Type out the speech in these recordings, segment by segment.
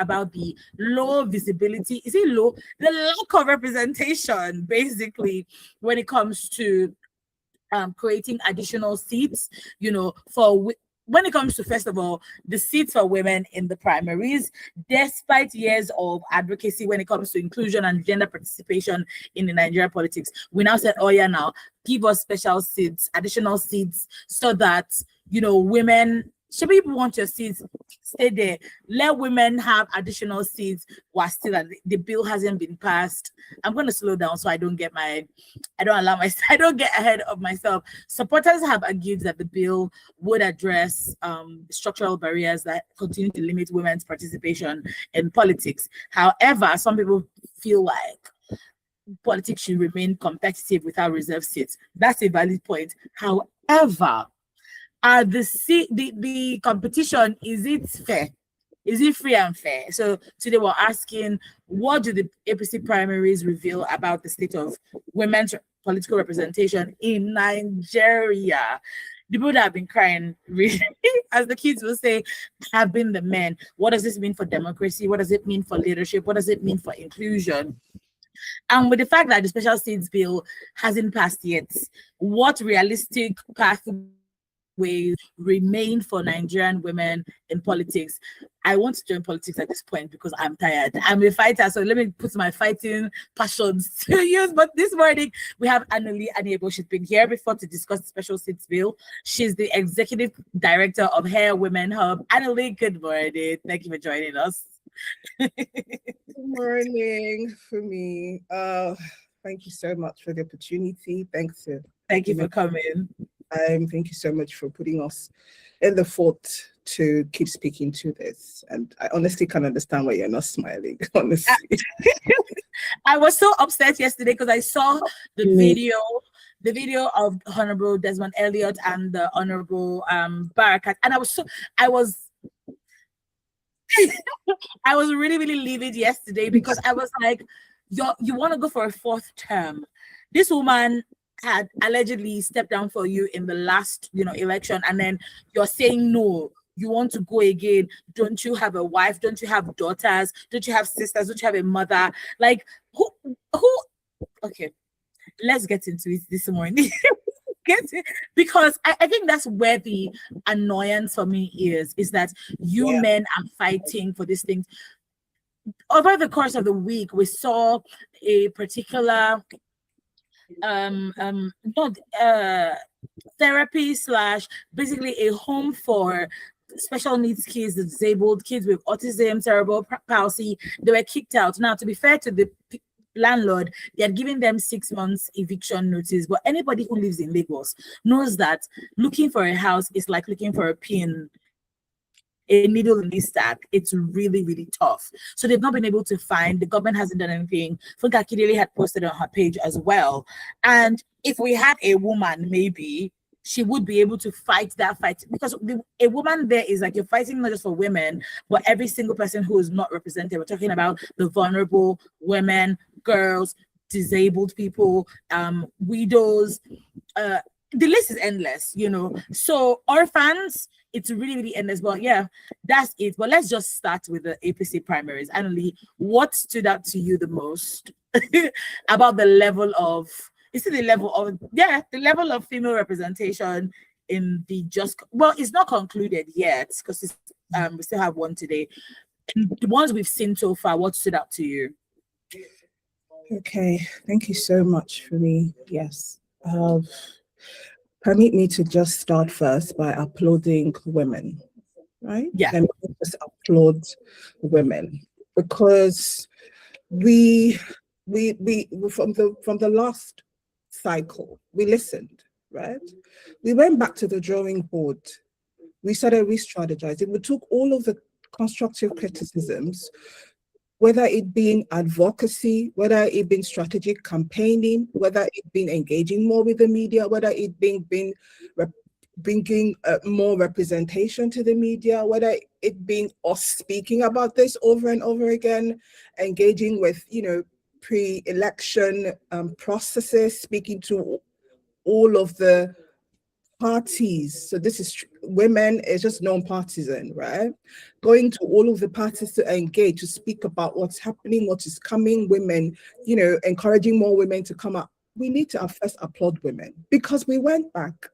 about the low visibility. Is it low? The lack of representation, basically, when it comes to creating additional seats, when it comes to, first of all, the seats for women in the primaries, despite years of advocacy when it comes to inclusion and gender participation in the Nigerian politics, we now said, oh yeah, now give us special seats, additional seats, so that, women, should people want your seats, stay there. Let women have additional seats while still the bill hasn't been passed. I'm going to slow down so I don't get ahead of myself. Supporters have argued that the bill would address structural barriers that continue to limit women's participation in politics. However, some people feel like politics should remain competitive without reserved seats. That's a valid point. However, the competition, is it fair? Is it free and fair? So today we're asking, what do the APC primaries reveal about the state of women's political representation in Nigeria? The people that have been crying, really, as the kids will say, have been the men. What does this mean for democracy? What does it mean for leadership? What does it mean for inclusion? And with the fact that the special seats bill hasn't passed yet, what realistic pathways remain for Nigerian women in politics? I want to join politics at this point because I'm tired. I'm a fighter, so let me put my fighting passions to use. But this morning we have Annalie Aniebo. She's been here before to discuss the special seats bill. She's the executive director of Hair Women Hub. Annalie, good morning. Thank you for joining us. Good morning for me. Thank you so much for the opportunity. Thank you for coming. Thank you so much for putting us in the fort to keep speaking to this. And I honestly can't understand why you're not smiling, honestly. I was so upset yesterday because I saw the video of Honorable Desmond Elliott and the Honorable Barakat, and I was I was really, really livid yesterday because I was like, you want to go for a fourth term. This woman had allegedly stepped down for you in the last, election, and then you're saying no, you want to go again. Don't you have a wife? Don't you have daughters? Don't you have sisters? Don't you have a mother? Like, who? Okay, let's get into it this morning. Because I think that's where the annoyance for me is that men are fighting for these things. Over the course of the week, we saw a particular therapy / basically a home for special needs kids, disabled kids with autism, cerebral palsy. They were kicked out. Now, to be fair to the landlord, they had given them 6 months eviction notice, but anybody who lives in Lagos knows that looking for a house is like looking for a needle in this stack. It's really, really tough. So they've not been able to find. The government hasn't done anything. Funke Akindele had posted on her page as well. And if we had a woman, maybe she would be able to fight that fight, because a woman there is like, you're fighting not just for women, but every single person who is not represented. We're talking about the vulnerable, women, girls, disabled people, widows. The list is endless, So orphans, it's really, really endless. But yeah, that's it. But let's just start with the APC primaries. Annalie, what stood out to you the most about the level of female representation in the it's not concluded yet because we still have one today. And the ones we've seen so far, what stood out to you? Okay, thank you so much for me. Yes. Permit me to just start first by applauding women, right? Yeah. Let me just applaud women, because we from the last cycle, we listened, right? We went back to the drawing board. We started re-strategizing. We took all of the constructive criticisms, whether it being advocacy, whether it being strategic campaigning, whether it being engaging more with the media, whether it being bringing more representation to the media, whether it being us speaking about this over and over again, engaging with, pre-election processes, speaking to all of the parties. So this is women is just non-partisan, right? Going to all of the parties to engage, to speak about what's happening, what is coming, women, encouraging more women to come up. We need to first applaud women because we went back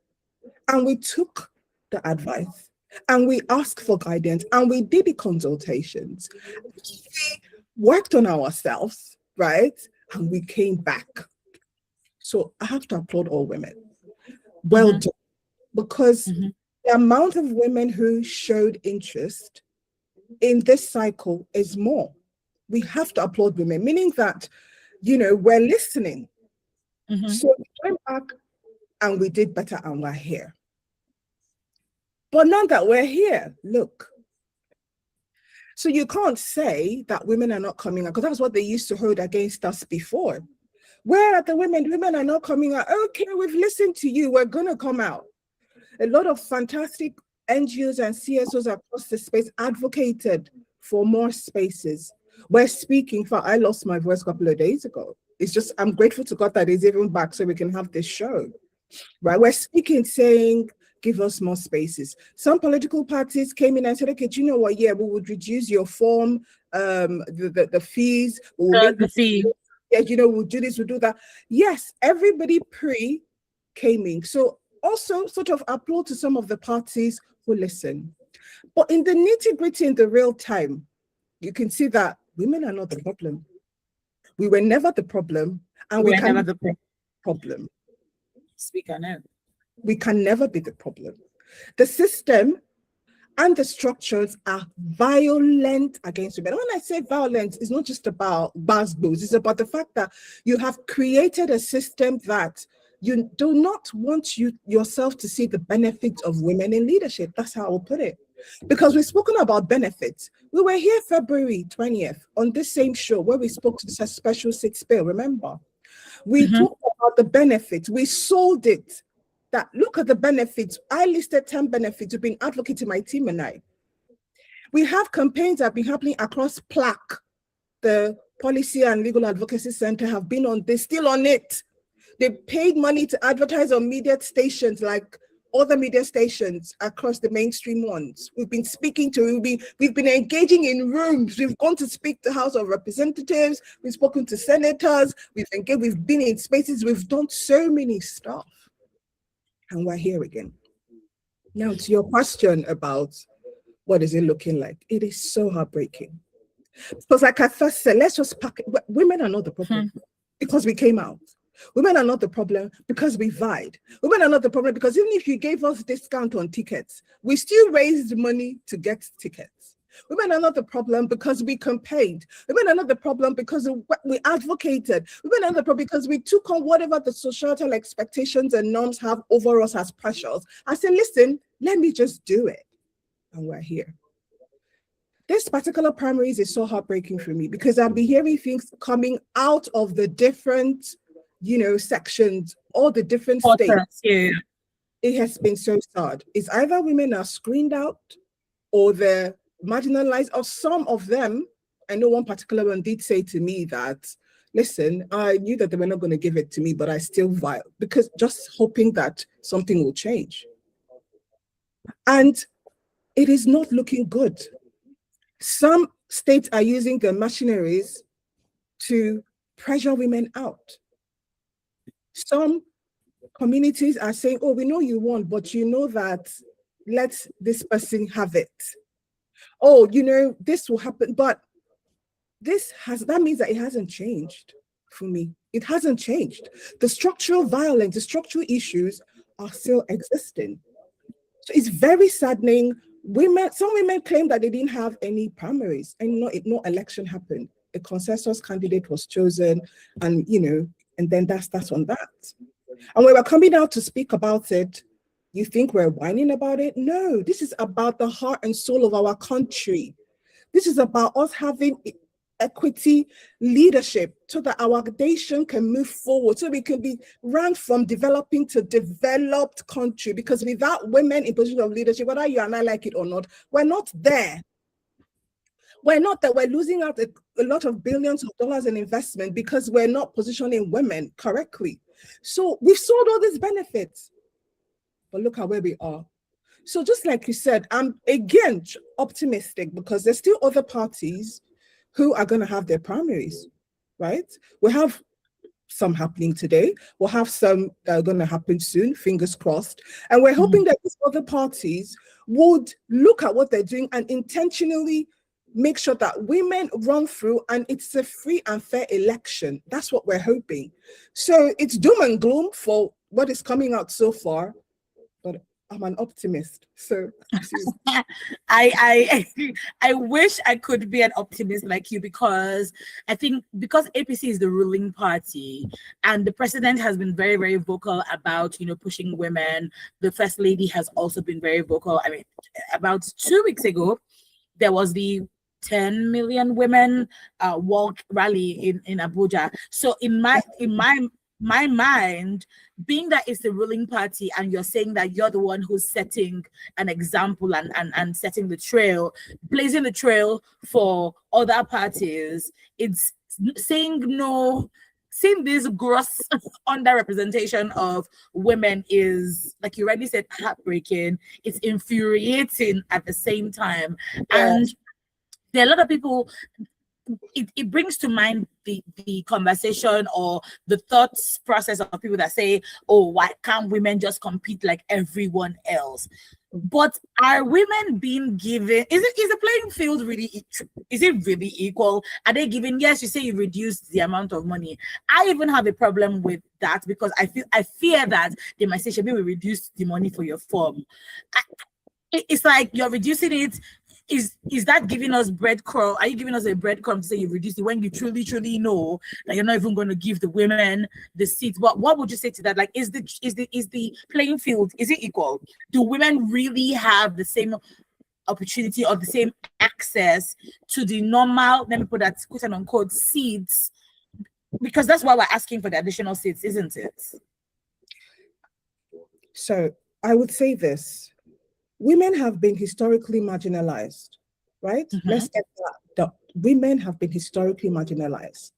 and we took the advice and we asked for guidance and we did the consultations. We worked on ourselves, right? And we came back. So I have to applaud all women. Well done. Because the amount of women who showed interest in this cycle is more. We have to applaud women, meaning that, we're listening. So we went back and we did better and we're here. But now that we're here, look. So you can't say that women are not coming out, because that's what they used to hold against us before. Where are the women? Women are not coming out. Okay, we've listened to you. We're going to come out. A lot of fantastic NGOs and CSOs across the space advocated for more spaces. We're speaking for, I lost my voice a couple of days ago. It's just, I'm grateful to God that it's even back so we can have this show, right? We're speaking, saying, give us more spaces. Some political parties came in and said, okay, do you know what? Yeah, we would reduce your form, the fees. We'll make the fee. Yeah, we'll do this, we'll do that. Yes, everybody came in. So also sort of applaud to some of the parties who listen. But in the nitty-gritty, in the real time, you can see that women are not the problem. We were never the problem, and we can never the problem. Speaker, no. We can never be the problem. The system and the structures are violent against women. When I say violence, it's not just about buzzwords. It's about the fact that you have created a system that you do not want yourself to see the benefits of women in leadership. That's how I'll put it. Because we've spoken about benefits. We were here February 20th on this same show where we spoke to the Special 6 bill, remember? We talked about the benefits. We sold it. That look at the benefits. I listed 10 benefits. We've been advocating, my team and I. We have campaigns that have been happening across PLAC. The Policy and Legal Advocacy Center have been on this, still on it. They paid money to advertise on media stations like other media stations across the mainstream ones. We've been speaking to, we've been engaging in rooms. We've gone to speak to House of Representatives. We've spoken to senators. We've engaged, we've been in spaces. We've done so many stuff. And we're here again. Now, to your question about what is it looking like, it is so heartbreaking. Because like I first said, let's just pack it. Women are not the problem because we came out. Women are not the problem because we vied. Women are not the problem because even if you gave us discount on tickets, we still raised money to get tickets. Women are not the problem because we campaigned. Women are not the problem because we advocated. Women are not the problem because we took on whatever the societal expectations and norms have over us as pressures. I said, listen, let me just do it. And we're here. This particular primaries is so heartbreaking for me because I've been hearing things coming out of the different, sections, all the different states. Yeah. It has been so sad. It's either women are screened out or they're marginalized, or some of them. I know one particular one did say to me that, listen, I knew that they were not going to give it to me, but I still vile, because just hoping that something will change. And it is not looking good. Some states are using the machineries to pressure women out. Some communities are saying, oh, we know you won, but you know that let this person have it. Oh, this will happen. But that means that it hasn't changed for me. It hasn't changed. The structural violence, the structural issues are still existing. So it's very saddening. Some women claim that they didn't have any primaries and no election happened. A consensus candidate was chosen, and and then that's on that. And when we're coming out to speak about it, you think we're whining about it? No, this is about the heart and soul of our country. This is about us having equity leadership so that our nation can move forward, so we can be ranked from developing to developed country. Because without women in position of leadership, whether you and I like it or not, we're not there. We're not that we're losing out a lot of billions of dollars in investment because we're not positioning women correctly. So we've sold all these benefits. but look at where we are. So just like you said, I'm again optimistic because there's still other parties who are going to have their primaries, right? We have some happening today. We'll have some that are going to happen soon, fingers crossed. And we're hoping that these other parties would look at what they're doing and intentionally make sure that women run through and it's a free and fair election. That's what we're hoping. So it's doom and gloom for what is coming out so far, but I'm an optimist. So I I wish I could be an optimist like you, because I think because APC is the ruling party and the president has been very, very vocal about, pushing women. The first lady has also been very vocal. I mean, about 2 weeks ago, there was the 10 million women walk rally in Abuja. So in my mind, being that it's the ruling party and you're saying that you're the one who's setting an example and setting the trail, blazing the trail for other parties, it's saying no. Seeing this gross underrepresentation of women is, like you already said, heartbreaking. It's infuriating at the same time. And there are a lot of people, it brings to mind the conversation or the thoughts process of people that say, oh, why can't women just compete like everyone else? But are women being given, is the playing field really, is it really equal? Are they given, yes, you say you reduced the amount of money. I even have a problem with that because I fear that they might say, Shebi, we reduced the money for your form. It's like you're reducing it. Is that giving us breadcrumb? Are you giving us a breadcrumb to say you reduced it when you truly know that you're not even going to give the women the seats? But what would you say to that? Like, is the playing field, is it equal? Do women really have the same opportunity or the same access to the normal, let me put that quote unquote, seats? Because that's why we're asking for the additional seats, isn't it? So I would say this. Women have been historically marginalized, right? Let's get that. Women have been historically marginalized,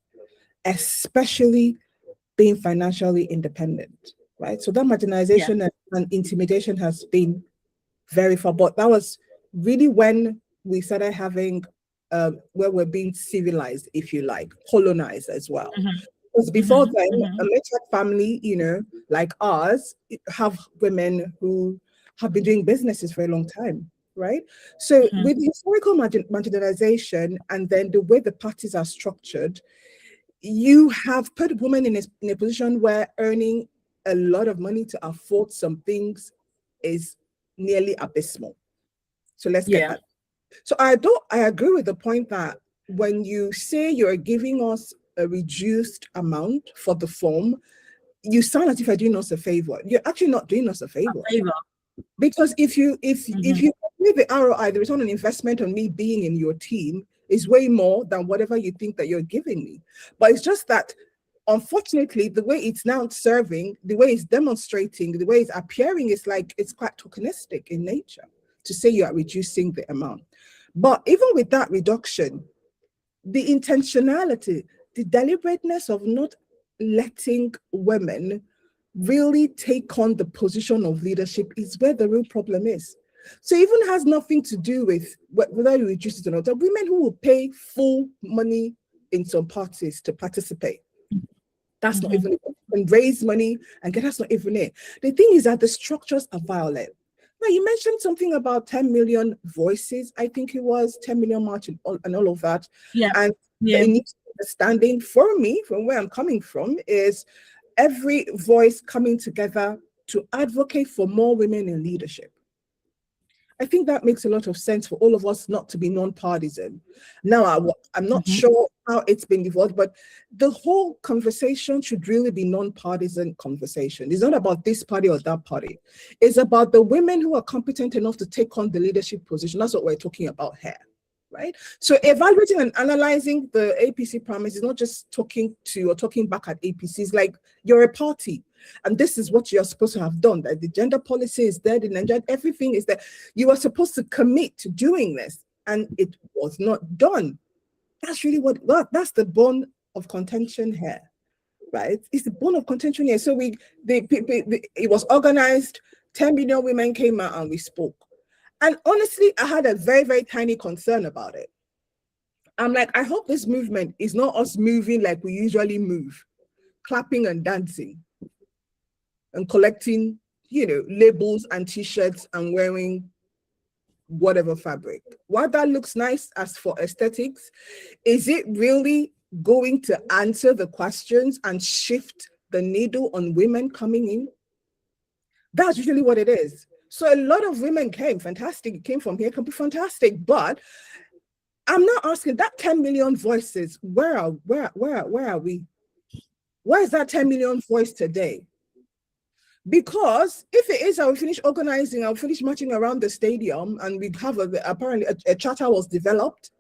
especially being financially independent, right? So that marginalization and intimidation has been very far. But that was really when we started having, where we're being civilized, if you like, colonized as well. Because before then, a matriarch family, like ours, have women who have been doing businesses for a long time, right? So with historical marginalization and then the way the parties are structured, you have put women in a position where earning a lot of money to afford some things is nearly abysmal. So let's get that. So I agree with the point that when you say you're giving us a reduced amount for the form, you sound as if you're doing us a favor. You're actually not doing us a favor. Because if you calculate the ROI, the return on investment on me being in your team is way more than whatever you think that you're giving me. But it's just that, unfortunately, the way it's now serving, the way it's demonstrating, the way it's appearing is like it's quite tokenistic in nature to say you are reducing the amount. But even with that reduction, the intentionality, the deliberateness of not letting women really take on the position of leadership is where the real problem is. So it even has nothing to do with whether you reduce it or not. There are women who will pay full money in some parties to participate. That's not even, and raise money and get, that's not even it. The thing is that the structures are violent. Now, you mentioned something about 10 million voices, I think it was 10 million march and all of that. And the initial understanding for me, from where I'm coming from, is every voice coming together to advocate for more women in leadership. I think that makes a lot of sense for all of us not to be non-partisan. Now, I'm not sure how it's been evolved, but the whole conversation should really be non-partisan conversation. It's not about this party or that party. It's about the women who are competent enough to take on the leadership position. That's what we're talking about here, right? So evaluating and analyzing the APC promise is not just talking to or talking back at APCs, like you're a party. And this is what you're supposed to have done. That the gender policy is there, the Nigeria, everything is there. You are supposed to commit to doing this, and it was not done. That's really that's the bone of contention here, right? It's the bone of contention here. So it was organized 10 million women came out and we spoke. And honestly, I had a very, very tiny concern about it. I'm like, I hope this movement is not us moving like we usually move, clapping and dancing and collecting, labels and t-shirts and wearing whatever fabric. While that looks nice as for aesthetics, is it really going to answer the questions and shift the needle on women coming in? That's usually what it is. So a lot of women came, fantastic, came from here, can be fantastic, but I'm not asking that 10 million voices, where are we? Where is that 10 million voice today? Because if it is, I'll finish organizing, I'll finish marching around the stadium, and we have apparently a charter was developed,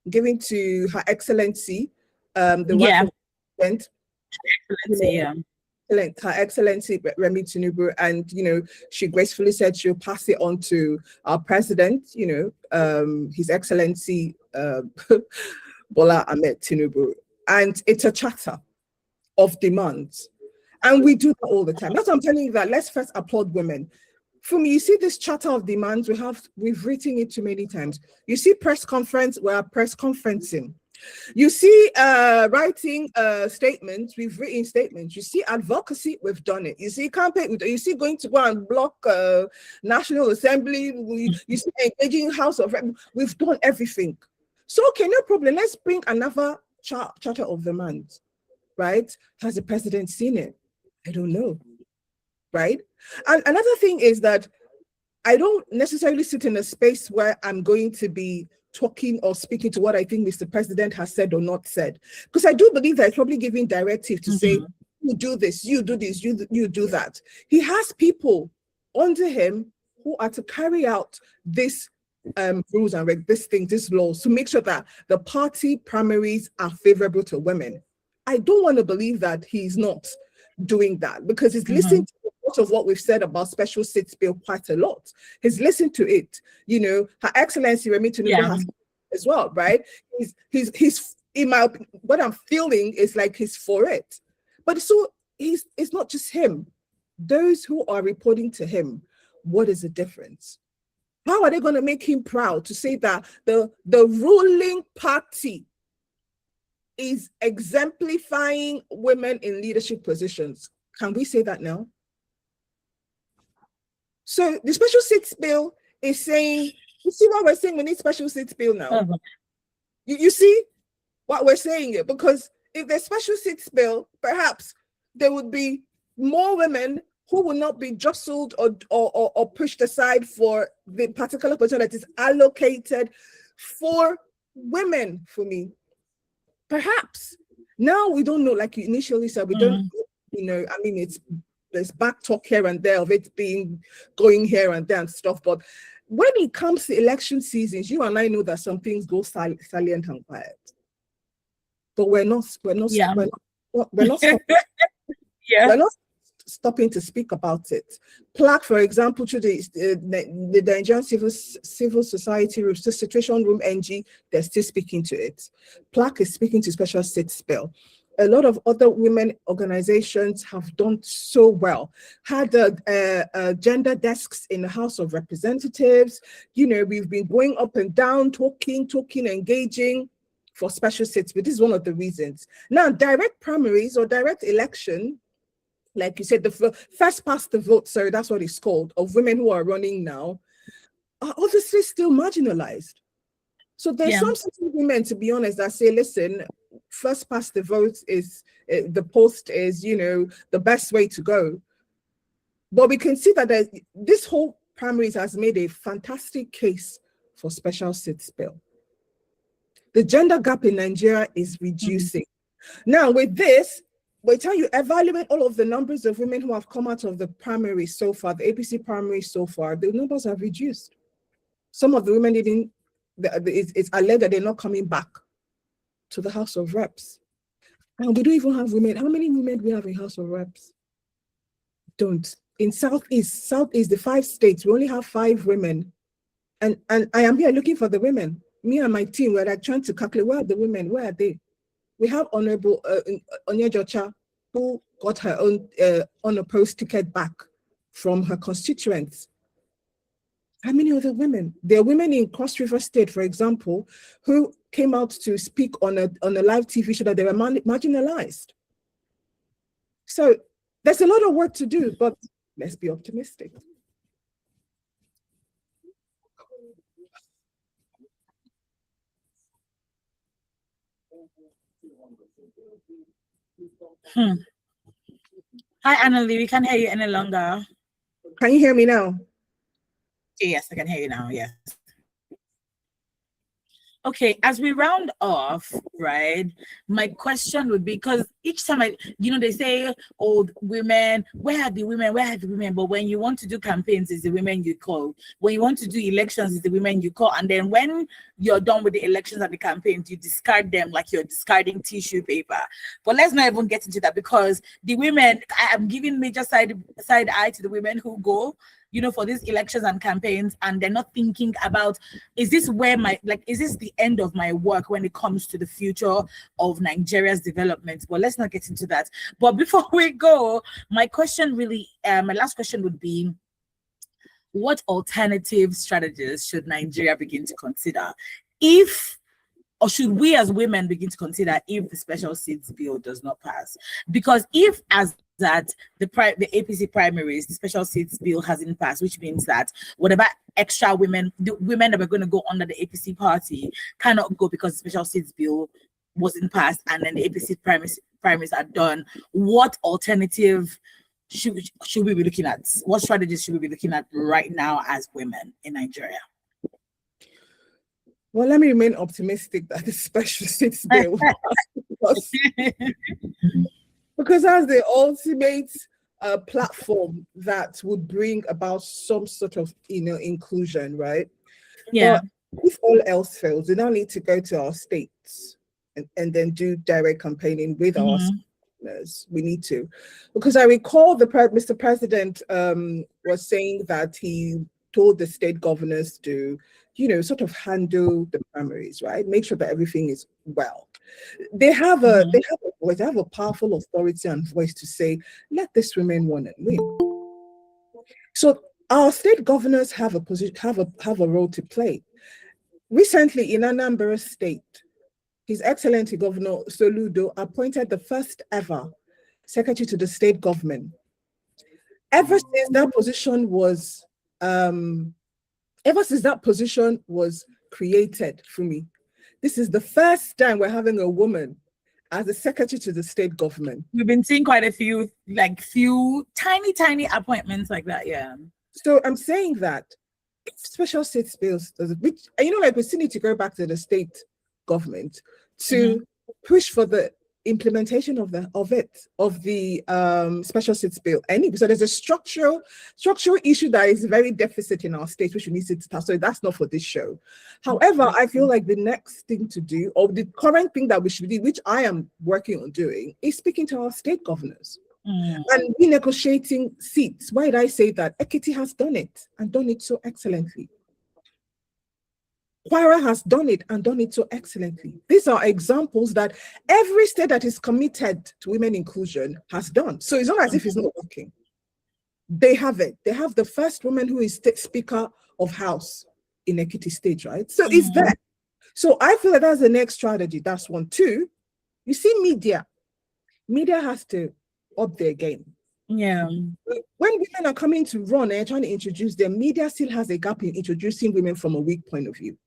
given to Her Excellency, the wife of the president. Excellency, Her Excellency Remi Tinubu, and she gracefully said she'll pass it on to our president, His Excellency Bola Ahmed Tinubu, and it's a charter of demands, and we do that all the time. That's what I'm telling you. That let's first applaud women. For me, you see this charter of demands, we've written it too many times. You see press conference, we're press conferencing. You see writing statements, we've written statements. You see advocacy, we've done it. You see campaign, you see going to go and block National Assembly, you see engaging House of Rep, we've done everything. So, okay, no problem. Let's bring another charter of demands, right? Has the president seen it? I don't know, right? And another thing is that I don't necessarily sit in a space where I'm going to be talking or speaking to what I think Mr. President has said or not said. Because I do believe that he's probably giving directive to say, you do this, you do this, you do that. He has people under him who are to carry out this rules and these laws to make sure that the party primaries are favorable to women. I don't want to believe that he's not doing that, because he's listening to a lot of what we've said about special seats bill quite a lot. He's listened to it. Her Excellency Remi Tinubu has as well, right? He's in my opinion, what I'm feeling is like he's for it. But so it's not just him. Those who are reporting to him, what is the difference? How are they going to make him proud to say that the ruling party is exemplifying women in leadership positions? Can we say that now? So the special seats bill is saying, you see what we're saying? We need special seats bill now. You see what we're saying here? Because if there's special seats bill, perhaps there would be more women who will not be jostled or pushed aside for the particular position that is allocated for women. For me, perhaps now we don't know, like you initially said, we don't, I mean, there's back talk here and there of it going here and there and stuff. But when it comes to election seasons, you and I know that some things go silent and quiet. But we're not stopping. We're not stopping to speak about it. Plaque, for example, to the Nigerian Civil Society Situation Room NG, they're still speaking to it. Plaque is speaking to special seats bill. A lot of other women organizations have done so well. Had gender desks in the House of Representatives. We've been going up and down, talking, engaging for special seats. But this is one of the reasons. Now, direct primaries or direct election, like you said, the first past the vote, sorry, that's what it's called, of women who are running now, are obviously still marginalized. So there's some women, to be honest, that say, listen, first past the vote is, the post is, the best way to go. But we can see that this whole primaries has made a fantastic case for special seats bill. The gender gap in Nigeria is reducing. Now with this, by the time you evaluate all of the numbers of women who have come out of the primary so far, the APC primary so far, the numbers have reduced. Some of the women it's alleged that they're not coming back to the House of Reps. And we don't even have women. How many women do we have in House of Reps? Don't. In Southeast, the 5 states, we only have 5 women. And I am here looking for the women. Me and my team, we're like trying to calculate, where are the women? Where are they? We have Honorable Onyejocha, who got her own unopposed ticket back. from her constituents. How many other women? There are women in Cross River State, for example, who came out to speak on a live TV show that they were marginalized. So there's a lot of work to do, but let's be optimistic. Hi, Annalie. We can't hear you any longer. Can you hear me now? Yes, I can hear you now. Yes. Okay, as we round off, right, my question would be, because each time they say, oh, women, where are the women? Where are the women? But when you want to do campaigns, it's the women you call. When you want to do elections, it's the women you call. And then when you're done with the elections and the campaigns, you discard them like you're discarding tissue paper. But let's not even get into that, because the women, I am giving major side eye to the women who go, for these elections and campaigns, and they're not thinking about, is this the end of my work when it comes to the future of Nigeria's development? But let's not get into that. But before we go, my last question would be, what alternative strategies should Nigeria begin to consider or should we as women begin to consider if the special seats bill does not pass? Because if as that the APC primaries, the special seats bill hasn't passed, which means that whatever extra women, the women that were going to go under the APC party cannot go because the special seats bill wasn't passed, and then the APC primaries are done. What alternative should we be looking at? What strategies should we be looking at right now as women in Nigeria? Well, let me remain optimistic that the special seats bill because that's the ultimate platform that would bring about some sort of inclusion, right? Yeah. But if all else fails, we now need to go to our states and then do direct campaigning with our partners. We need to, because I recall Mr. President was saying that he told the state governors to, sort of handle the primaries, right? Make sure that everything is well. They have a voice, they have a powerful authority and voice to say, let this women win and win. So our state governors have a position, have a role to play. Recently in Anambra State, His Excellency Governor Soludo appointed the first ever secretary to the state government. Ever since that position was created for me, this is the first time we're having a woman as a secretary to the state government. We've been seeing quite a few tiny appointments like that, yeah. So I'm saying that if special state bills, we still need to go back to the state government to push for the implementation of the special seats bill. So there's a structural issue that is very deficit in our state, which we need to tackle. So that's not for this show. However, I feel like the next thing to do, or the current thing that we should do, which I am working on doing, is speaking to our state governors and renegotiating seats. Why did I say that? Ekiti has done it and done it so excellently. Kwara has done it and done it so excellently. These are examples that every state that is committed to women inclusion has done. So it's not as if it's not working. They have it. They have the first woman who is Speaker of House in Ekiti State, right? So it's there. So I feel that that's the next strategy. That's one. Two, you see media. Media has to up their game. Yeah. When women are coming to run and trying to introduce them, media still has a gap in introducing women from a weak point of view.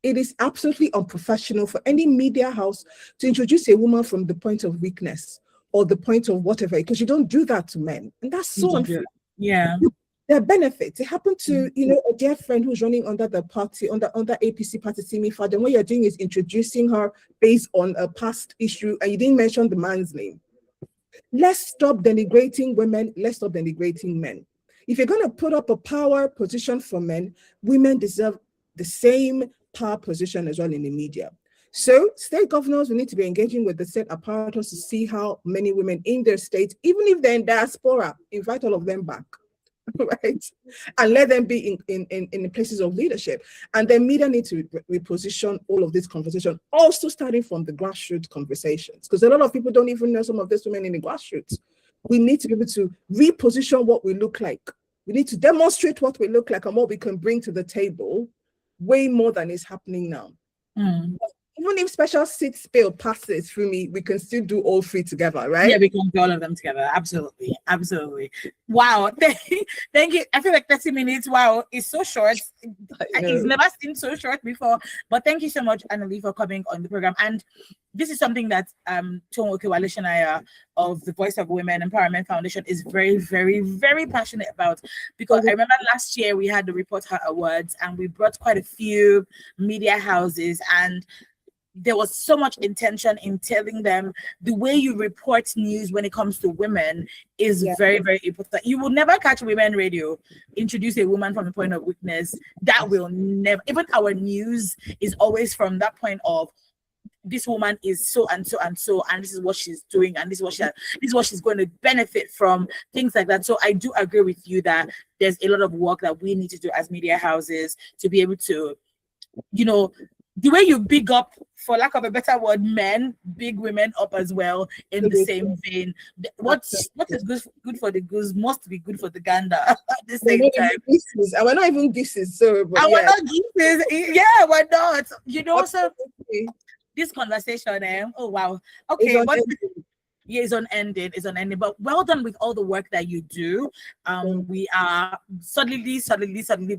It is absolutely unprofessional for any media house to introduce a woman from the point of weakness or the point of whatever, because you don't do that to men. And that's so unfair. Yeah. There are benefits. It happened to, a dear friend who's running under the party, under APC party, Simi Fadden. What you're doing is introducing her based on a past issue, and you didn't mention the man's name. Let's stop denigrating women. Let's stop denigrating men. If you're going to put up a power position for men, women deserve the same power position as well in the media. So state governors will need to be engaging with the state apparatus to see how many women in their state, even if they're in diaspora, invite all of them back, right? And let them be in places of leadership. And then media need to reposition all of this conversation, also starting from the grassroots conversations, because a lot of people don't even know some of these women in the grassroots. we need to be able to reposition what we look like. We need to demonstrate what we look like and what we can bring to the table way more than is happening now. Even if special seats bill passes through me, we can still do all three together, right? Yeah, we can do all of them together. Absolutely. Absolutely. Wow. Thank you. I feel like 30 minutes. Wow. It's so short. It's never seemed so short before. But thank you so much, Annalie, for coming on the program. And this is something that Tonwoke Walishanaya of the Voice of Women Empowerment Foundation is very, very, very passionate about. Because I remember last year we had the Report Her Awards and we brought quite a few media houses, and there was so much intention in telling them the way you report news when it comes to women is very, very important. You will never catch women radio introduce a woman from a point of weakness. That will never. Even our news is always from that point of, this woman is so and so and so, and this is what she's doing, and this is what she's going to benefit from, things like that. So I do agree with you that there's a lot of work that we need to do as media houses to be able to, you know, the way you big up, for lack of a better word, men, big women up as well in the same vein. What is good for the goose must be good for the gander at the same time. And we're not even geese, so but we're not geese. Yeah, we're not. You know, so this conversation, oh wow. Okay, but yeah, it's unending. It's unending. But well done with all the work that you do. We are solidly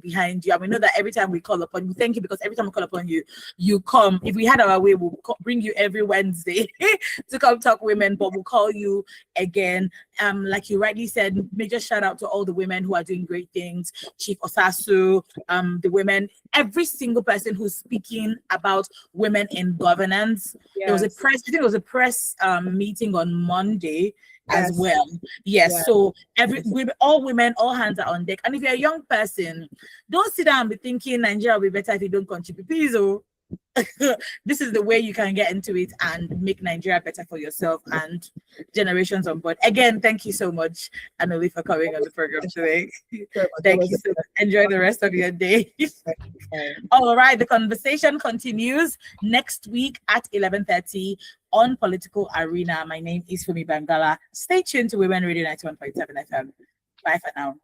behind you. And we know that every time we call upon you, thank you, because every time we call upon you, you come. If we had our way, we'll bring you every Wednesday to come talk women, but we'll call you again. Like you rightly said, major shout out to all the women who are doing great things. Chief Osasu, the women, every single person who's speaking about women in governance. There was a press, I think it was a press meeting on Monday as well. Yes. So all women, all hands are on deck. And if you're a young person, don't sit down and be thinking Nigeria will be better if you don't contribute. Please, this is the way you can get into it and make Nigeria better for yourself and generations on board. Again, thank you so much, Annalie, for coming on the program today. Thank you so much. Enjoy the rest of your day. All right, the conversation continues next week at 11:30 on Political Arena. My name is Fumi Bangala. Stay tuned to Women Radio 91.7 FM. Bye for now.